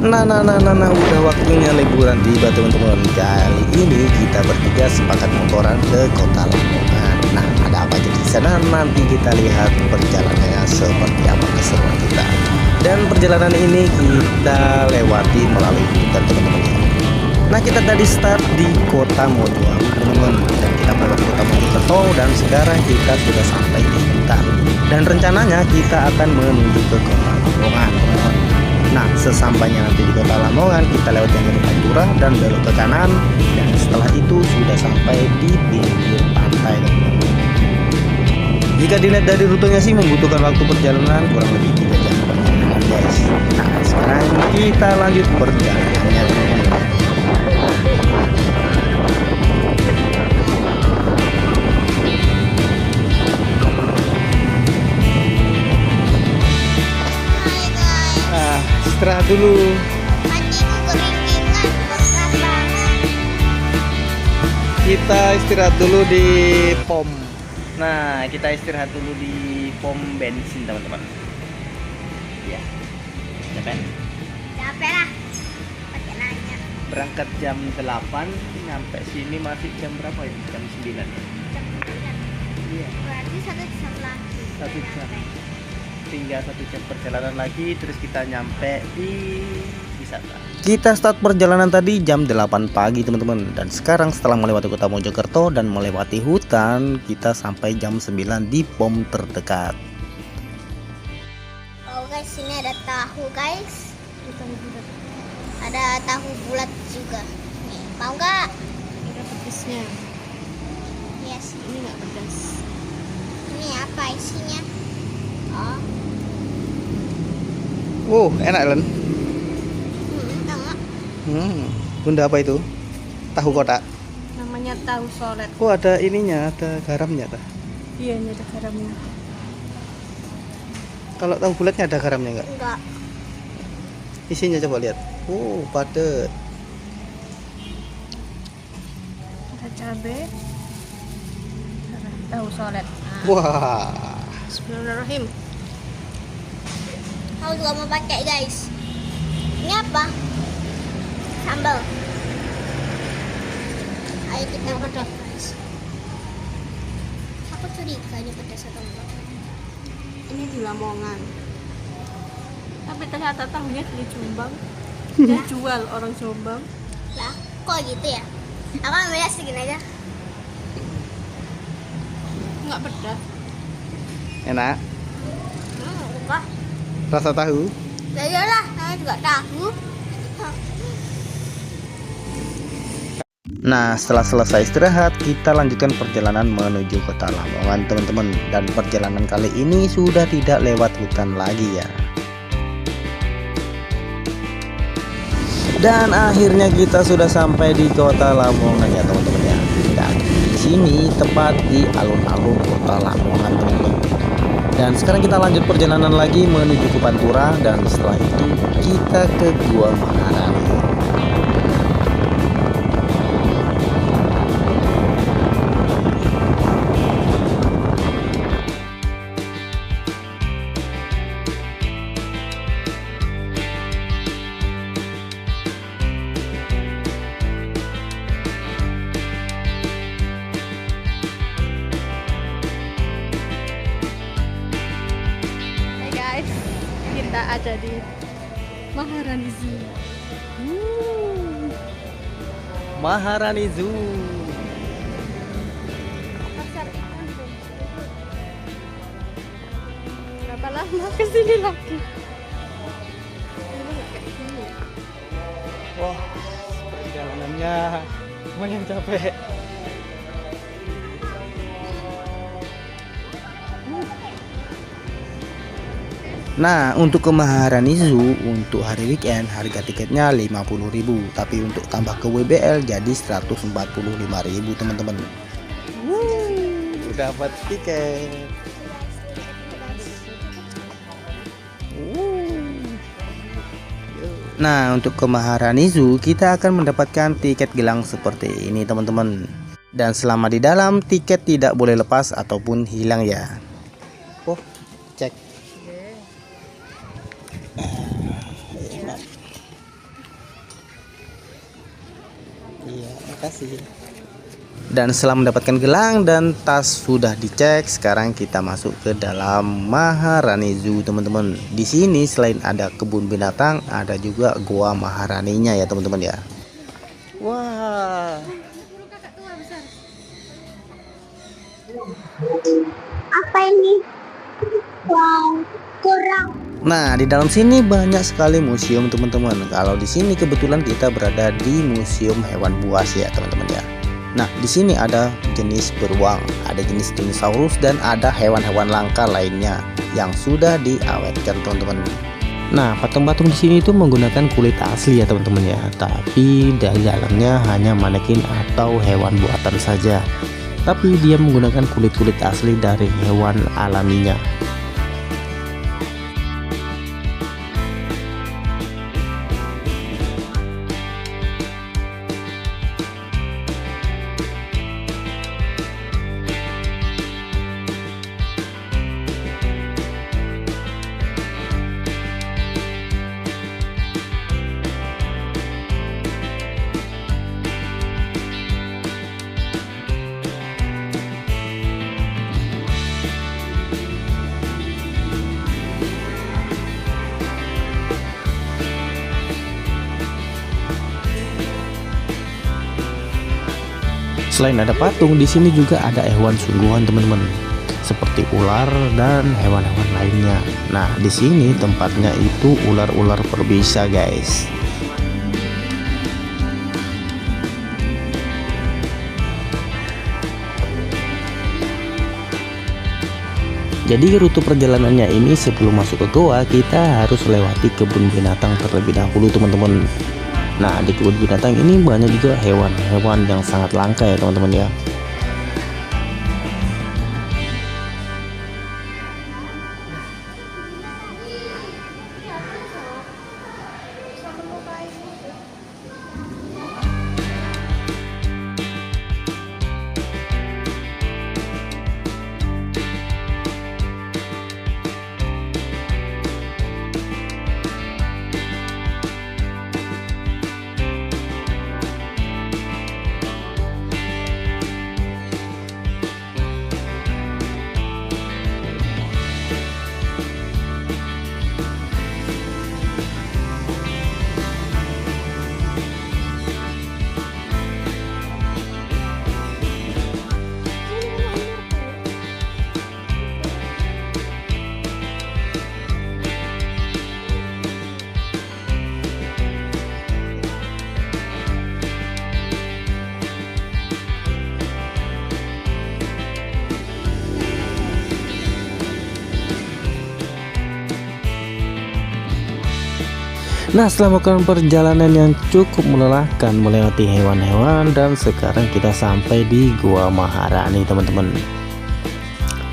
Nah, udah waktunya liburan tiba teman-teman. Kali ini kita bertiga sepakat motoran ke kota Lamongan. Nah, ada apa aja di sana? Nanti kita lihat perjalanannya seperti apa keseruan kita. Dan perjalanan ini kita lewati melalui hutan teman-teman. Nah, kita tadi start di kota Mojokerto teman-teman. Dan kita melewati kota Mojokerto dan sekarang kita sudah sampai di hutan. Dan rencananya kita akan menuju ke kota Lamongan. Nah, sesampainya nanti di kota Lamongan, kita lewat jalur Pantura dan belok ke kanan, dan setelah itu sudah sampai di pinggir pantai. Jika dilihat dari rutenya sih membutuhkan waktu perjalanan kurang lebih 3 jam perjalanan, guys. Nah, sekarang kita lanjut perjalanannya, teman-teman. Istirahat dulu. Kita istirahat dulu di pom. Nah, kita istirahat dulu di pom bensin, teman-teman. Ya. Capek? Capek lah. Pakai nanya. Berangkat jam 8, nyampe sini masih jam berapa ya? Jam 9 ya? Jam 9. Iya. Berarti 1 jam lagi. 1 jam. Tinggal 1 jam perjalanan lagi, terus kita nyampe di wisata. Kita start perjalanan tadi jam 8 pagi teman-teman. Dan sekarang setelah melewati kota Mojokerto dan melewati hutan, kita sampai jam 9 di pom terdekat. Oh guys, ini ada tahu guys. Ada tahu bulat juga. Nih, mau nggak? Ada pedasnya. Iya sih. Ini nggak pedas. Ini apa isinya? Oh. Enak Len. Enak. Bunda apa itu? Tahu kotak. Namanya tahu solet. Ada ininya, ada garamnya tah. Iya, ini ada garamnya. Kalau tahu bulatnya ada garamnya enggak? Enggak. Isinya coba lihat. Padat. Ada cabai. Ada tahu solet. Nah, Wah. Bismillahirrahmanirrahim. Aku juga mau pakai guys. Ini apa? Sambal. Ayo kita pakai guys. Aku curiga ini pedas atau enggak. Ini di Lamongan. Tapi ternyata tahunya dari Jombang. Dia jual orang Jombang. Lah, kok gitu ya? Aku ambilnya segini aja. Nggak pedas. Enak. Enggak. Rasa tahu. Ya iyalah, saya juga tahu. Nah, setelah selesai istirahat, kita lanjutkan perjalanan menuju kota Lamongan, teman-teman. Dan perjalanan kali ini sudah tidak lewat hutan lagi ya. Dan akhirnya kita sudah sampai di kota Lamongan ya, teman-teman ya. Dan di sini tepat di alun-alun kota Lamongan, teman-teman. Dan sekarang kita lanjut perjalanan lagi menuju ke Pantura, dan setelah itu kita ke Gua Maharani. Kita ada di Maharani Zoo. Maharani Zoo. Pasar ikan dong. Berapa lama kesini lagi? Dulu nggak kayak gini. Wah, perjalanannya lumayan capek. Nah, untuk ke Maharani Zoo untuk hari weekend harga tiketnya 50.000, tapi untuk tambah ke WBL jadi 145.000, teman-teman. Dapat tiket. Nah, untuk ke Maharani Zoo kita akan mendapatkan tiket gelang seperti ini, teman-teman. Dan selama di dalam tiket tidak boleh lepas ataupun hilang ya. Cek. kasih. Dan setelah mendapatkan gelang dan tas sudah dicek, sekarang kita masuk ke dalam Maharani Zoo teman-teman. Di sini selain ada kebun binatang, ada juga gua Maharaninya ya teman-teman ya. Wah. Apa ini? Wow, kurang. Nah, di dalam sini banyak sekali museum teman-teman. Kalau di sini kebetulan kita berada di Museum Hewan Buas ya teman-teman ya. Nah, di sini ada jenis beruang, ada jenis dinosaurus dan ada hewan-hewan langka lainnya yang sudah diawetkan teman-teman. Nah, patung-patung di sini itu menggunakan kulit asli ya teman-teman ya. Tapi dari dalamnya hanya manekin atau hewan buatan saja. Tapi dia menggunakan kulit-kulit asli dari hewan alaminya. Selain ada patung, di sini juga ada hewan sungguhan teman-teman, seperti ular dan hewan-hewan lainnya. Nah, di sini tempatnya itu ular-ular berbisa, guys. Jadi rute perjalanannya ini sebelum masuk ke goa kita harus lewati kebun binatang terlebih dahulu teman-teman. Nah, di kebun binatang ini banyak juga hewan-hewan yang sangat langka ya teman-teman ya. Nah, setelah melakukan perjalanan yang cukup melelahkan melewati hewan-hewan, dan sekarang kita sampai di Gua Maharani teman-teman.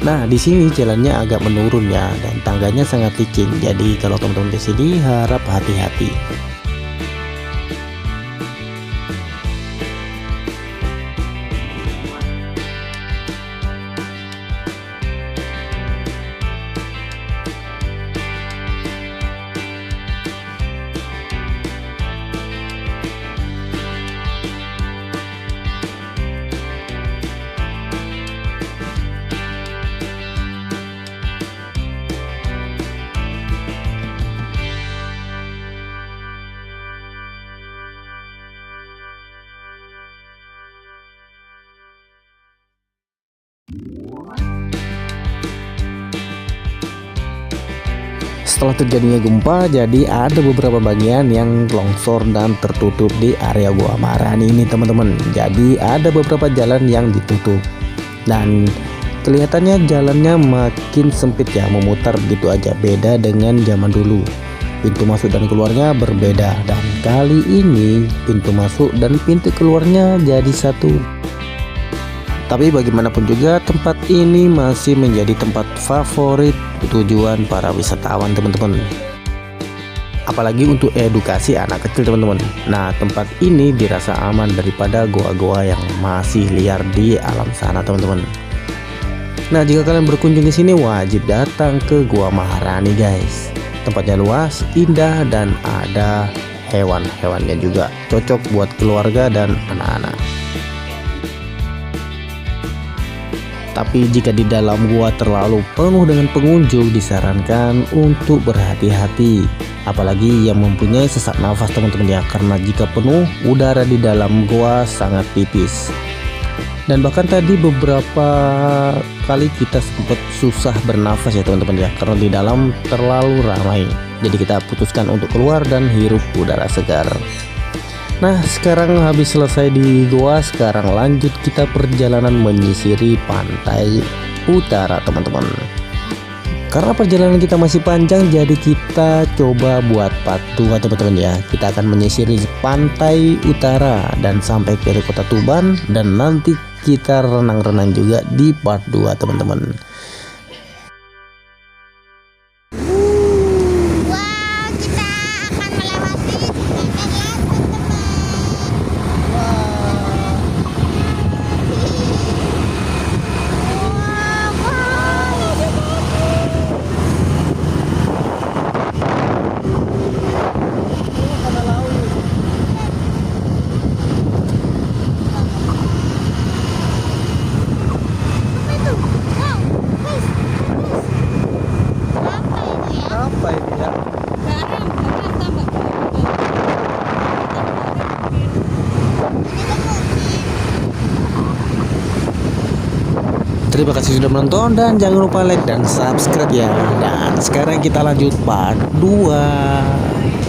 Nah, di sini jalannya agak menurun ya, dan tangganya sangat licin. Jadi kalau teman-teman di sini harap hati-hati. Setelah terjadinya gempa, jadi ada beberapa bagian yang longsor dan tertutup di area Gua Maharani ini teman-teman. Jadi ada beberapa jalan yang ditutup dan kelihatannya jalannya makin sempit ya, memutar begitu aja. Beda dengan zaman dulu, pintu masuk dan keluarnya berbeda, dan kali ini pintu masuk dan pintu keluarnya jadi satu. Tapi bagaimanapun juga tempat ini masih menjadi tempat favorit tujuan para wisatawan teman-teman. Apalagi untuk edukasi anak kecil teman-teman. Nah, tempat ini dirasa aman daripada goa-goa yang masih liar di alam sana teman-teman. Nah, jika kalian berkunjung ke sini wajib datang ke Gua Maharani guys. Tempatnya luas, indah, dan ada hewan-hewannya juga. Cocok buat keluarga dan anak-anak. Tapi jika di dalam gua terlalu penuh dengan pengunjung, disarankan untuk berhati-hati. Apalagi yang mempunyai sesak nafas teman-teman ya, karena jika penuh, udara di dalam gua sangat tipis. Dan bahkan tadi beberapa kali kita sempat susah bernafas ya teman-teman ya, karena di dalam terlalu ramai. Jadi kita putuskan untuk keluar dan hirup udara segar. Nah, sekarang habis selesai di goa, sekarang lanjut kita perjalanan menyisiri pantai utara teman-teman. Karena perjalanan kita masih panjang, jadi kita coba buat part 2 teman-teman ya. Kita akan menyisiri pantai utara dan sampai ke kota Tuban, dan nanti kita renang-renang juga di part 2 teman-teman. Wow, kita akan melewati Medan teman-teman. Apa itu ya? Garam tambah. Terima kasih sudah menonton dan jangan lupa like dan subscribe ya. Dan sekarang kita lanjut part 2.